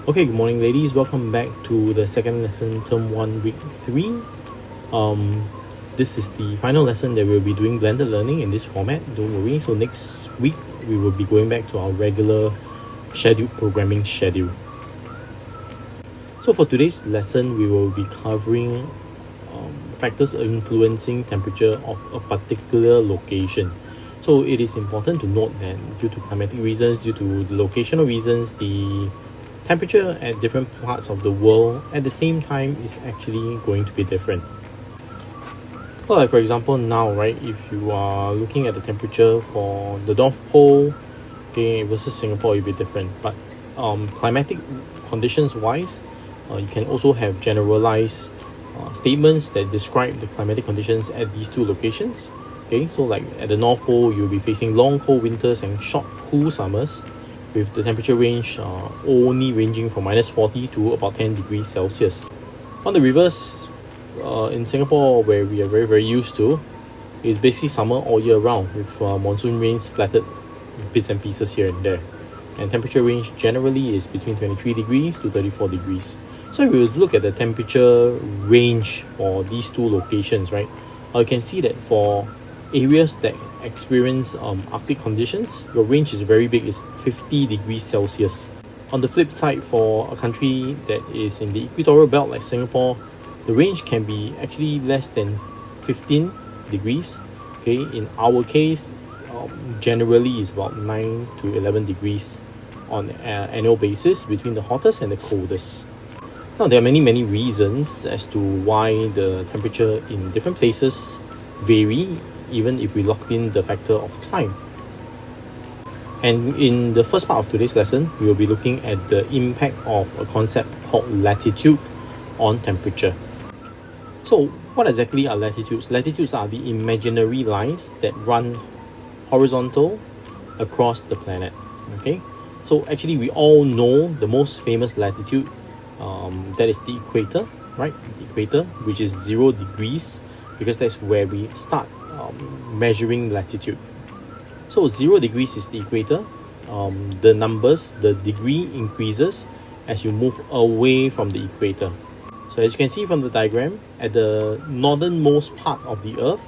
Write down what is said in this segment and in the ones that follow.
Okay, good morning ladies. Welcome back to the second lesson, term 1, week 3. This is the final lesson that we'll be doing blended learning in this format. Don't worry. So next week, we will be going back to our regular scheduled programming schedule. So for today's lesson, we will be covering factors influencing temperature of a particular location. So it is important to note that due to climatic reasons, due to the locational reasons, the temperature at different parts of the world at the same time is actually going to be different. Well, like for example now, right, if you are looking at the temperature for the North Pole, okay, versus Singapore, it'll be different. But climatic conditions wise, you can also have generalized statements that describe the climatic conditions at these two locations. Okay, so like at the North Pole, you'll be facing long cold winters and short cool summers, with the temperature range only ranging from -40 to about 10 degrees Celsius. On the reverse, in Singapore, where we are very used to, is basically summer all year round, with monsoon rains splattered bits and pieces here and there. And temperature range generally is between 23 degrees to 34 degrees. So if we look at the temperature range for these two locations, right, you can see that for areas that experience Arctic conditions, your range is very big, it's 50 degrees Celsius. On the flip side, for a country that is in the equatorial belt like Singapore, the range can be actually less than 15 degrees. Okay, in our case, generally is about 9 to 11 degrees on an annual basis between the hottest and the coldest. Now, there are many reasons as to why the temperature in different places vary, even if we lock in the factor of time. And in the first part of today's lesson, we will be looking at the impact of a concept called latitude on temperature. So what exactly are latitudes? Latitudes are the imaginary lines that run horizontal across the planet. Okay, so actually we all know the most famous latitude, that is the equator, right? The equator, which is 0 degrees, because that's where we start measuring latitude. So 0 degrees is the equator. The numbers, the degree increases as you move away from the equator. So as you can see from the diagram, at the northernmost part of the Earth,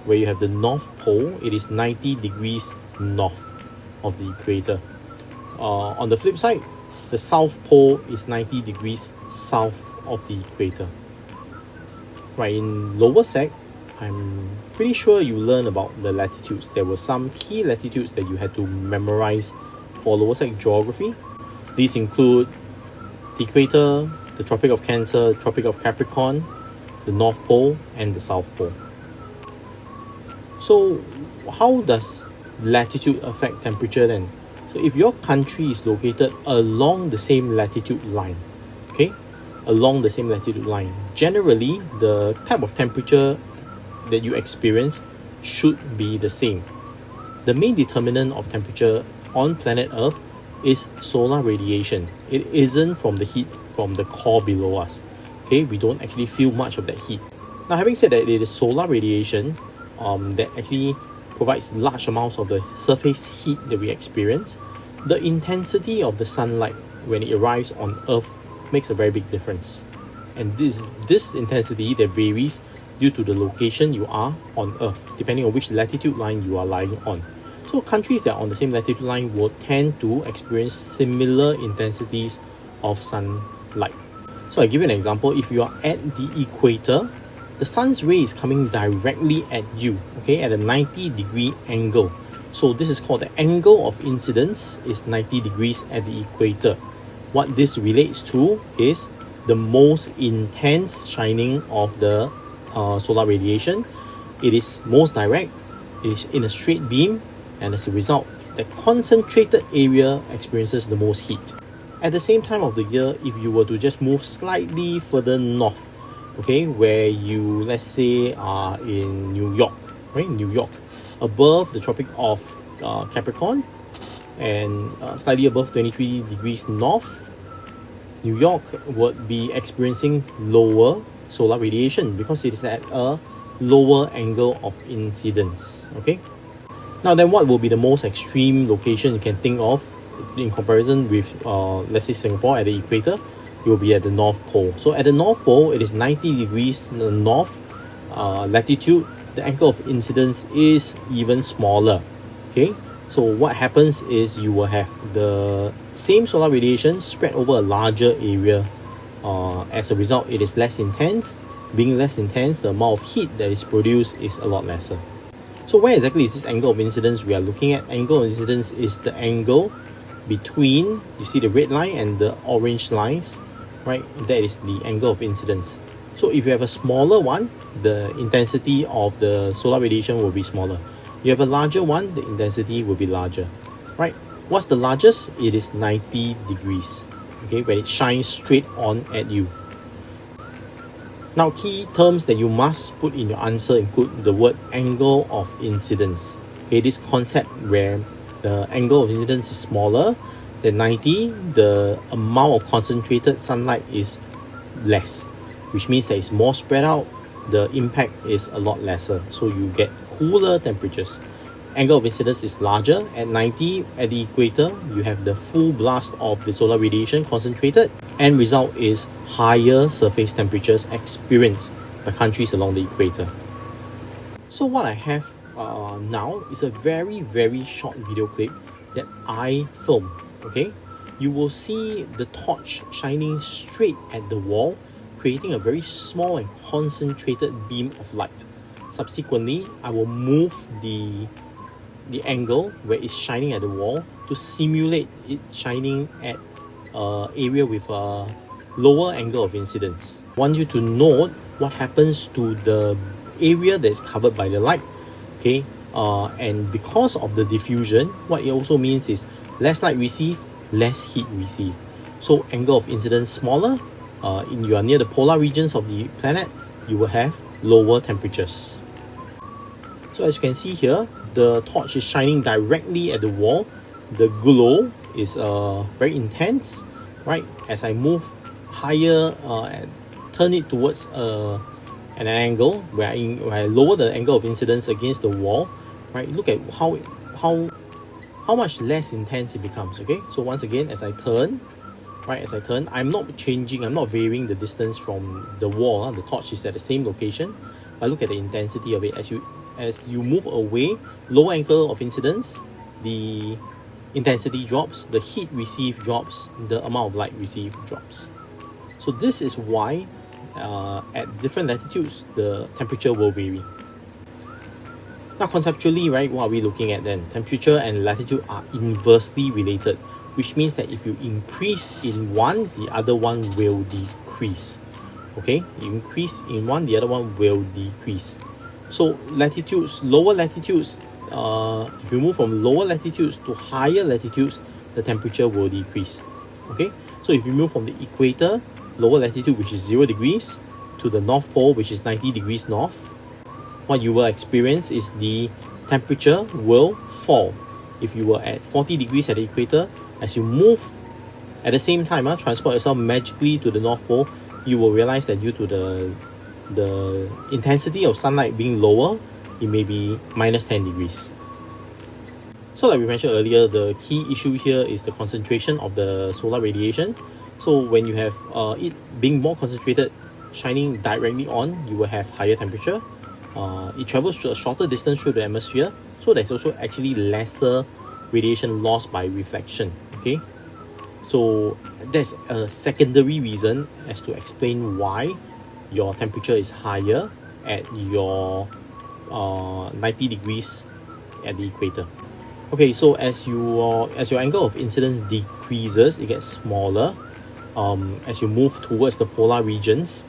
where you have the North Pole, it is 90 degrees north of the equator. On the flip side, the South Pole is 90 degrees south of the equator. Right, in lower sec, I'm pretty sure you learned about the latitudes. There were some key latitudes that you had to memorize for lower sec geography. These include the equator, the Tropic of Cancer, Tropic of Capricorn, the North Pole, and the South Pole. So how does latitude affect temperature then? So if your country is located along the same latitude line, okay, along the same latitude line, generally the type of temperature that you experience should be the same. The main determinant of temperature on planet Earth is solar radiation. It isn't from the heat from the core below us. Okay, we don't actually feel much of that heat. Now, having said that, it is solar radiation that actually provides large amounts of the surface heat that we experience. The intensity of the sunlight when it arrives on Earth makes a very big difference. And this intensity that varies due to the location you are on Earth, depending on which latitude line you are lying on. So countries that are on the same latitude line will tend to experience similar intensities of sunlight. So I give you an example. If you are at the equator, the sun's ray is coming directly at you, okay, at a 90-degree angle. So this is called the angle of incidence, is 90 degrees at the equator. What this relates to is the most intense shining of the solar radiation. It is most direct, it is in a straight beam, and as a result, the concentrated area experiences the most heat. At the same time of the year, if you were to just move slightly further north, okay, where you, let's say, are in New York, right? New York, above the Tropic of Capricorn, and slightly above 23 degrees north, New York would be experiencing lower solar radiation because it is at a lower angle of incidence. Okay. Now then, what will be the most extreme location you can think of in comparison with let's say Singapore at the equator, it will be at the North Pole. So at the North Pole, it is 90 degrees north latitude. The angle of incidence is even smaller. Okay, so what happens is you will have the same solar radiation spread over a larger area. As a result, it is less intense. Being less intense, the amount of heat that is produced is a lot lesser. So where exactly is this angle of incidence we are looking at? Angle of incidence is the angle between, you see the red line and the orange lines, right? That is the angle of incidence. So if you have a smaller one, the intensity of the solar radiation will be smaller. You have a larger one, the intensity will be larger, right? What's the largest? It is 90 degrees, okay, when it shines straight on at you. Now, key terms that you must put in your answer include the word angle of incidence. Okay, this concept where the angle of incidence is smaller than 90, the amount of concentrated sunlight is less, which means that it's more spread out, the impact is a lot lesser, so you get cooler temperatures. Angle of incidence is larger at 90. At the equator, you have the full blast of the solar radiation concentrated, and result is higher surface temperatures experienced by countries along the equator. So what I have now is a very short video clip that I filmed. Okay, you will see the torch shining straight at the wall, creating a very small and concentrated beam of light. Subsequently, I will move the angle where it's shining at the wall to simulate it shining at area with a lower angle of incidence. I want you to note what happens to the area that is covered by the light. Okay, and because of the diffusion, what it also means is less light received, less heat received. So angle of incidence smaller. You are near the polar regions of the planet, you will have lower temperatures. So as you can see here, the torch is shining directly at the wall. The glow is very intense, right? As I move higher and turn it towards an angle where I lower the angle of incidence against the wall, right? Look at how much less intense it becomes. Okay, so once again, as I turn, I'm not changing, I'm not varying the distance from the wall. The torch is at the same location. But look at the intensity of it. As you move away, low angle of incidence, the intensity drops, the heat received drops, the amount of light received drops. So this is why at different latitudes, the temperature will vary. Now conceptually, right, what are we looking at then? Temperature and latitude are inversely related, which means that if you increase in one, the other one will decrease. Okay, you increase in one, the other one will decrease. So latitudes, lower latitudes, if you move from lower latitudes to higher latitudes, the temperature will decrease. Okay, so if you move from the equator, lower latitude, which is 0 degrees, to the North Pole, which is 90 degrees north, what you will experience is the temperature will fall. If you were at 40 degrees at the equator, as you move at the same time, transport yourself magically to the North Pole, you will realize that due to the intensity of sunlight being lower, it may be minus 10 degrees. So like we mentioned earlier, the key issue here is the concentration of the solar radiation. So when you have it being more concentrated, shining directly on, you will have higher temperature. It travels to a shorter distance through the atmosphere, so there's also actually lesser radiation loss by reflection. Okay, so that's a secondary reason as to explain why your temperature is higher at your 90 degrees at the equator. Okay, so as your angle of incidence decreases, it gets smaller. As you move towards the polar regions,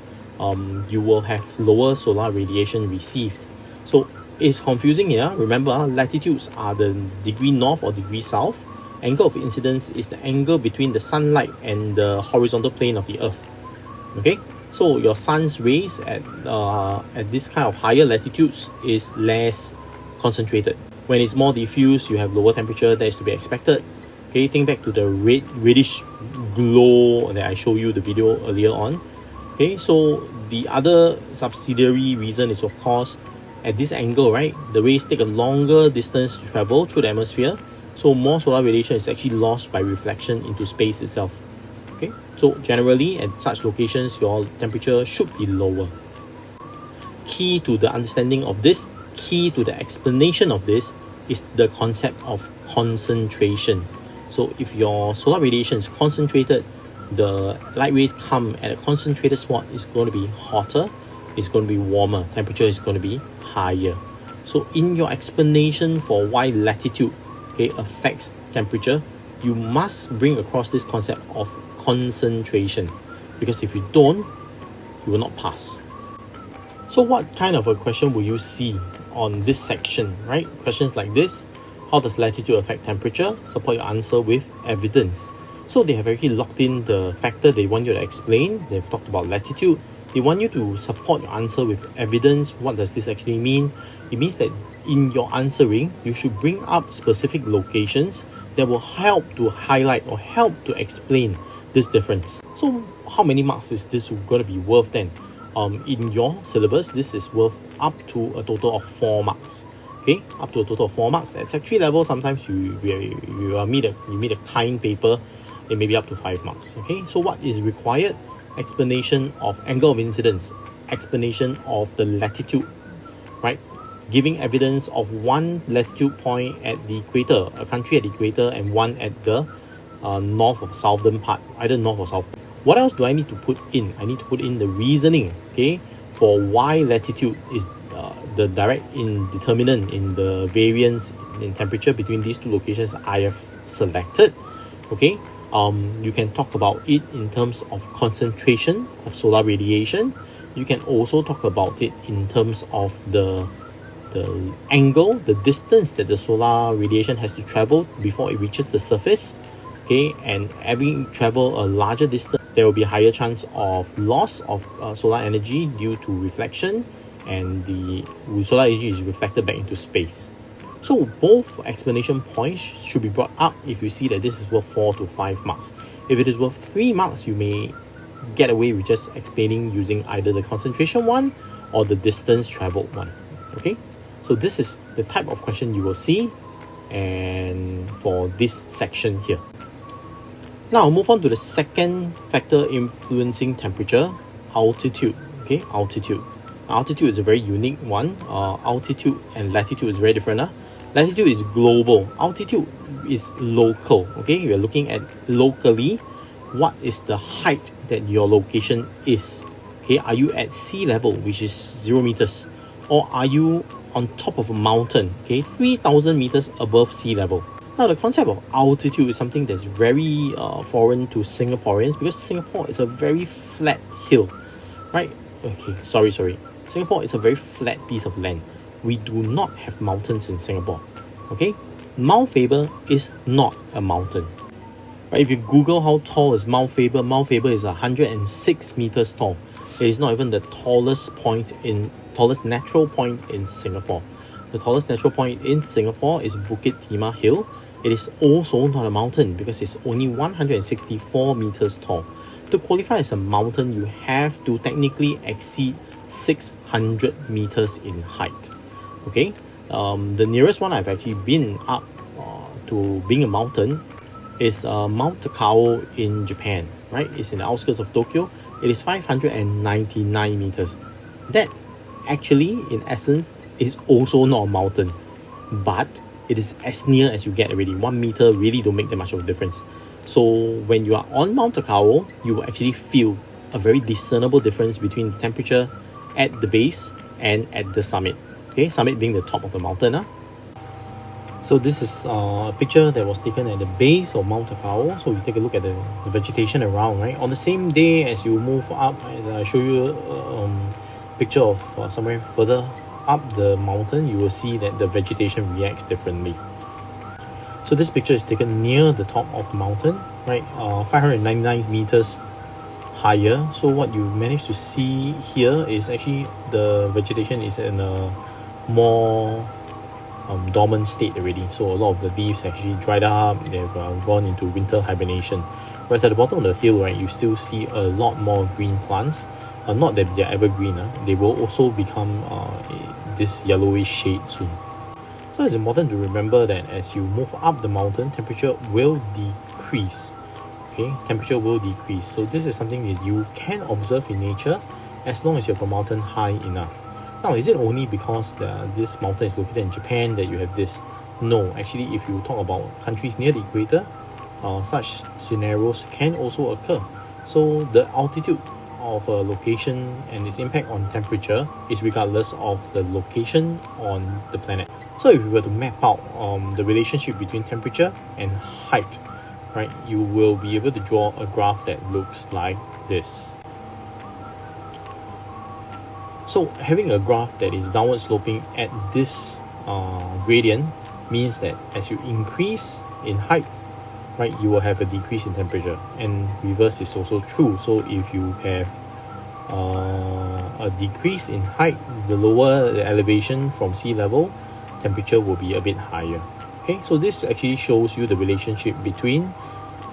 you will have lower solar radiation received. So it's confusing here. Remember, latitudes are the degree north or degree south. Angle of incidence is the angle between the sunlight and the horizontal plane of the earth. Okay, so your sun's rays at this kind of higher latitudes is less concentrated. When it's more diffuse, you have lower temperature. That is to be expected. Okay, think back to the reddish glow that I showed you the video earlier on. Okay, so the other subsidiary reason is, of course, at this angle, right, the rays take a longer distance to travel through the atmosphere. So more solar radiation is actually lost by reflection into space itself. Okay, so generally at such locations, your temperature should be lower. Key to the understanding of this, key to the explanation of this, is the concept of concentration. So if your solar radiation is concentrated, the light rays come at a concentrated spot, it's going to be hotter, it's going to be warmer, temperature is going to be higher. So in your explanation for why latitude, okay, affects temperature, you must bring across this concept of concentration, because if you don't, you will not pass. So what kind of a question will you see on this section, right? Questions like this: how does latitude affect temperature? Support your answer with evidence. So they have already locked in the factor they want you to explain. They've talked about latitude. They want you to support your answer with evidence. What does this actually mean? It means that in your answering, you should bring up specific locations that will help to highlight or help to explain this difference. So how many marks is this going to be worth then? In your syllabus, this is worth up to a total of 4 marks. Okay, up to a total of 4 marks. At Sec 3 level, sometimes you meet a kind paper, it may be up to 5 marks. Okay, so what is required? Explanation of angle of incidence, explanation of the latitude, right? Giving evidence of one latitude point at the equator, a country at the equator, and one at the north or southern part, either north or south. What else do I need to put in? I need to put in the reasoning, okay, for why latitude is the direct determinant in the variance in temperature between these two locations I have selected. Okay, you can talk about it in terms of concentration of solar radiation. You can also talk about it in terms of the angle, the distance that the solar radiation has to travel before it reaches the surface. Okay, and having travel a larger distance, there will be a higher chance of loss of solar energy due to reflection, and the solar energy is reflected back into space. So both explanation points should be brought up if you see that this is worth 4 to 5 marks. If it is worth 3 marks, you may get away with just explaining using either the concentration one or the distance traveled one. Okay, so this is the type of question you will see and for this section here. Now move on to the second factor influencing temperature, altitude. Okay, altitude. Altitude is a very unique one. Altitude and latitude is very different. Latitude is global. Altitude is local. Okay, we are looking at locally. What is the height that your location is? Okay, are you at sea level, which is 0 meters, or are you on top of a mountain? Okay, 3,000 meters above sea level. Now, the concept of altitude is something that's very foreign to Singaporeans, because Singapore is a very flat hill, right? Okay, sorry. Singapore is a very flat piece of land. We do not have mountains in Singapore. Okay, Mount Faber is not a mountain. Right? If you Google how tall is Mount Faber is 106 meters tall. It is not even the tallest natural point in Singapore. The tallest natural point in Singapore is Bukit Timah Hill. It is also not a mountain because it's only 164 meters tall. To qualify as a mountain, you have to technically exceed 600 meters in height. Okay, the nearest one I've actually been up to being a mountain is Mount Takao in Japan. Right, it's in the outskirts of Tokyo. It is 599 meters. That actually, in essence, is also not a mountain, but it is as near as you get already. 1 meter really don't make that much of a difference. So when you are on Mount Takao, you will actually feel a very discernible difference between the temperature at the base and at the summit. Okay, summit being the top of the mountain. So this is a picture that was taken at the base of Mount Takao. So you take a look at the vegetation around, right? On the same day as you move up, I show you a picture of somewhere further up the mountain, you will see that the vegetation reacts differently. So this picture is taken near the top of the mountain, right? 599 meters higher. So what you manage to see here is actually the vegetation is in a more dormant state already. So a lot of the leaves actually dried up, they've gone into winter hibernation. Whereas at the bottom of the hill, right, you still see a lot more green plants. Not that they're evergreen, they will also become this yellowish shade soon. So it's important to remember that as you move up the mountain, temperature will decrease. Okay, temperature will decrease. So this is something that you can observe in nature as long as you're up a mountain high enough. Now, is it only because this mountain is located in Japan that you have this? No, actually, if you talk about countries near the equator, such scenarios can also occur. So the altitude of a location and its impact on temperature is regardless of the location on the planet. So if we were to map out the relationship between temperature and height, right, you will be able to draw a graph that looks like this. So having a graph that is downward sloping at this gradient means that as you increase in height, right, you will have a decrease in temperature, and reverse is also true. So if you have a decrease in height, the lower the elevation from sea level, temperature will be a bit higher. Okay, so this actually shows you the relationship between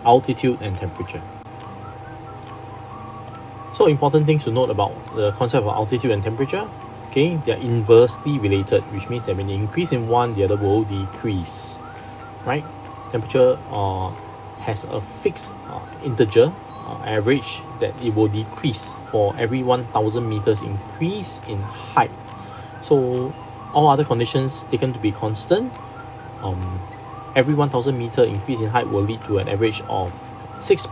altitude and temperature. So important things to note about the concept of altitude and temperature. Okay, they are inversely related, which means that when you increase in one, the other will decrease. Right? Temperature has a fixed integer average that it will decrease for every 1,000 meters increase in height. So all other conditions taken to be constant, every 1,000 meter increase in height will lead to an average of 6 to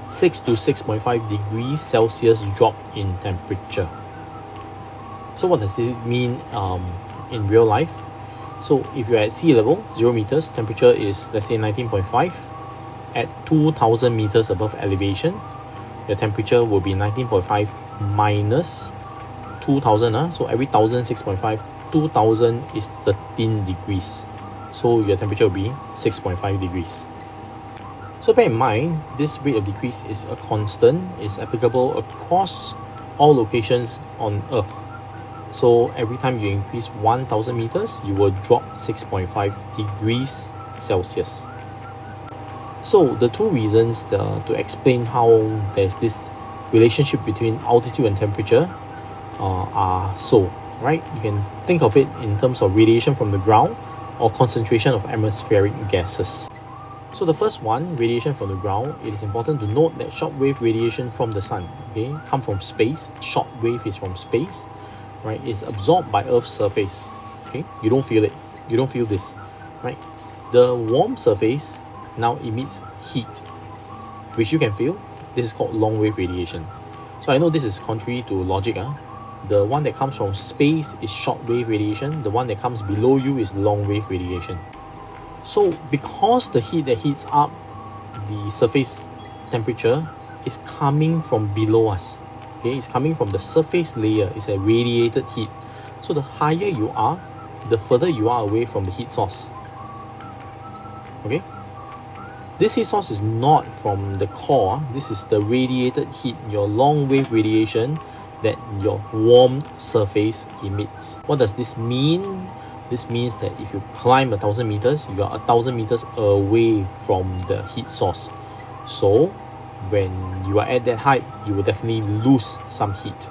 6.5 degrees Celsius drop in temperature. So what does it mean in real life? So if you're at sea level, 0 meters, temperature is, let's say, 19.5. At 2,000 meters above elevation, your temperature will be 19.5 minus 2,000. So every 1,000, 6.5, 2,000 is 13 degrees. So your temperature will be 6.5 degrees. So bear in mind, this rate of decrease is a constant, is applicable across all locations on Earth. So every time you increase 1,000 meters, you will drop 6.5 degrees Celsius. So the two reasons to explain how there's this relationship between altitude and temperature are so, right? You can think of it in terms of radiation from the ground or concentration of atmospheric gases. So the first one, radiation from the ground, it is important to note that shortwave radiation from the sun, okay, come from space. Shortwave is from space, right? It's absorbed by Earth's surface, okay? You don't feel it. You don't feel this, right? The warm surface now emits heat, which you can feel. This is called long-wave radiation. So I know this is contrary to logic. The one that comes from space is short-wave radiation. The one that comes below you is long-wave radiation. So because the heat that heats up the surface temperature is coming from below us, okay, it's coming from the surface layer. It's a radiated heat. So the higher you are, the further you are away from the heat source. Okay, this heat source is not from the core. This is the radiated heat, your long wave radiation that your warmed surface emits. What does this mean? This means that if you climb 1,000 meters, you are 1,000 meters away from the heat source. So when you are at that height, you will definitely lose some heat.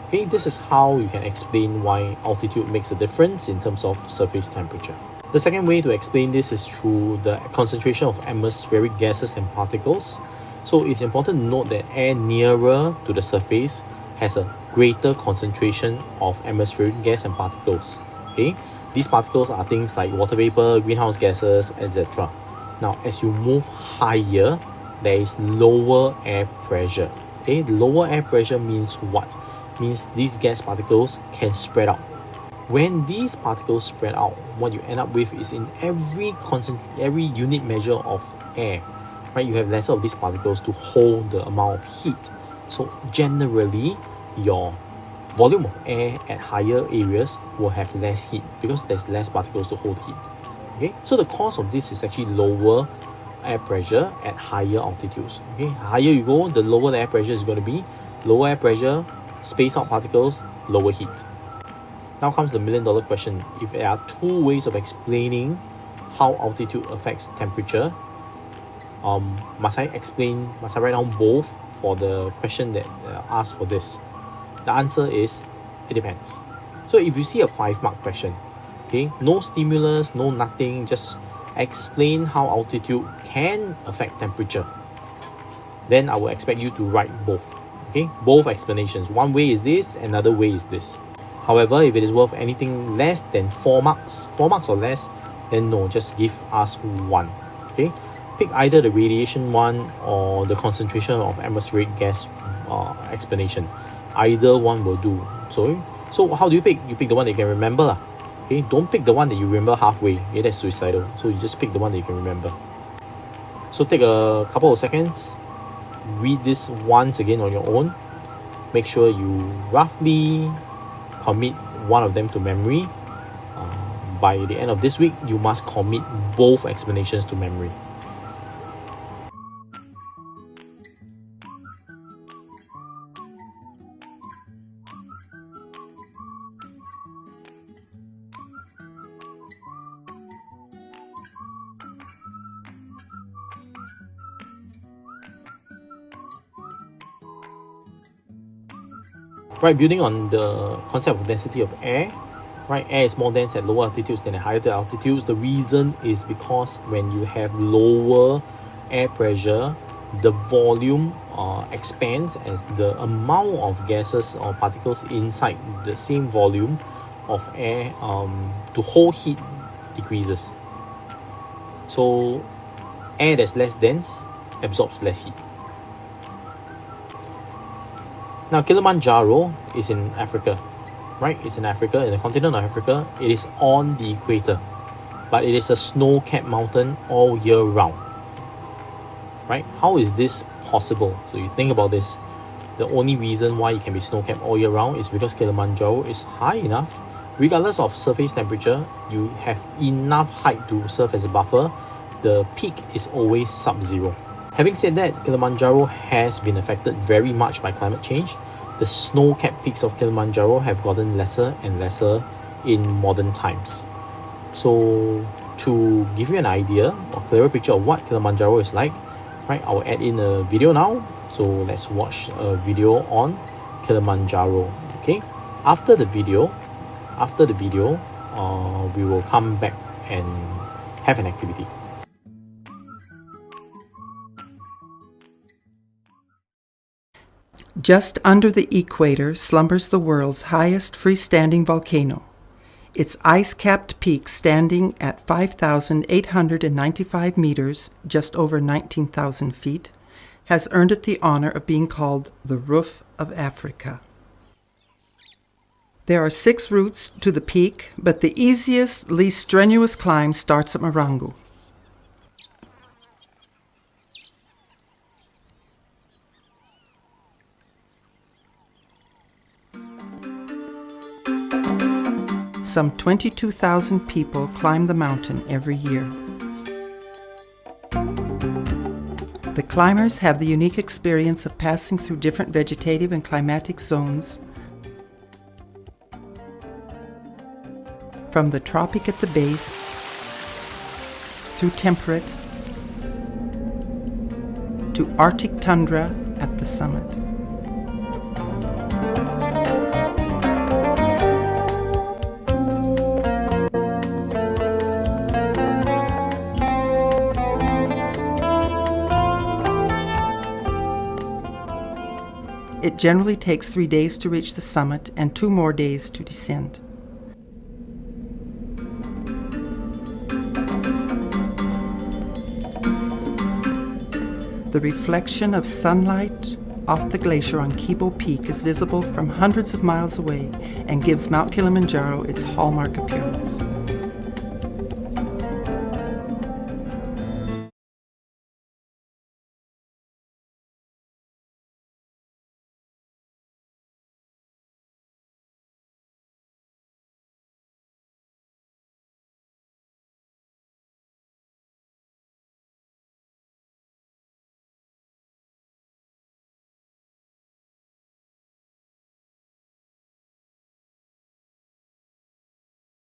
Okay, this is how you can explain why altitude makes a difference in terms of surface temperature. The second way to explain this is through the concentration of atmospheric gases and particles. So it's important to note that air nearer to the surface has a greater concentration of atmospheric gas and particles. Okay, these particles are things like water vapor, greenhouse gases, etc. Now, as you move higher, there is lower air pressure. Okay, the lower air pressure means what? Means these gas particles can spread out. When these particles spread out, what you end up with is in every unit measure of air, right, you have lesser of these particles to hold the amount of heat. So generally, your volume of air at higher areas will have less heat because there's less particles to hold heat. Okay, so the cause of this is actually lower air pressure at higher altitudes. Okay, higher you go, the lower the air pressure is going to be. Lower air pressure, space out particles, lower heat. Now comes the million-dollar question. If there are two ways of explaining how altitude affects temperature, must I write down both for the question that asks for this? The answer is, it depends. So if you see a 5-mark question, Okay, no stimulus, no nothing, just explain how altitude can affect temperature. Then I will expect you to write both. Okay, both explanations. One way is this, another way is this. However, if it is worth anything less than 4 marks or less, then no, just give us one. Okay, pick either the radiation one or the concentration of atmospheric gas explanation. Either one will do. So how do you pick? You pick the one that you can remember lah. Okay, don't pick the one that you remember halfway. Okay, that's suicidal. So you just pick the one that you can remember. So take a couple of seconds, read this once again on your own. Make sure you roughly commit one of them to memory. By the end of this week, you must commit both explanations to memory. Right, building on the concept of density of air, right, air is more dense at lower altitudes than at higher altitudes. The reason is because when you have lower air pressure, the volume expands as the amount of gases or particles inside the same volume of air to hold heat decreases. So air that's less dense absorbs less heat. Now, Kilimanjaro is in Africa, right? It's in Africa, in the continent of Africa. It is on the equator, but it is a snow-capped mountain all year round, right? How is this possible? So you think about this. The only reason why it can be snow-capped all year round is because Kilimanjaro is high enough. Regardless of surface temperature, you have enough height to serve as a buffer. The peak is always sub-zero. Having said that, Kilimanjaro has been affected very much by climate change. The snow-capped peaks of Kilimanjaro have gotten lesser and lesser in modern times. So to give you an idea, a clearer picture of what Kilimanjaro is like, right, I'll add in a video now. So let's watch a video on Kilimanjaro. Okay, after the video, we will come back and have an activity. Just under the equator slumbers the world's highest freestanding volcano. Its ice-capped peak, standing at 5,895 meters, just over 19,000 feet, has earned it the honor of being called the Roof of Africa. There are 6 routes to the peak, but the easiest, least strenuous climb starts at Marangu. Some 22,000 people climb the mountain every year. The climbers have the unique experience of passing through different vegetative and climatic zones, from the tropic at the base, through temperate, to Arctic tundra at the summit. It generally takes 3 days to reach the summit and 2 more days to descend. The reflection of sunlight off the glacier on Kibo Peak is visible from hundreds of miles away and gives Mount Kilimanjaro its hallmark appearance.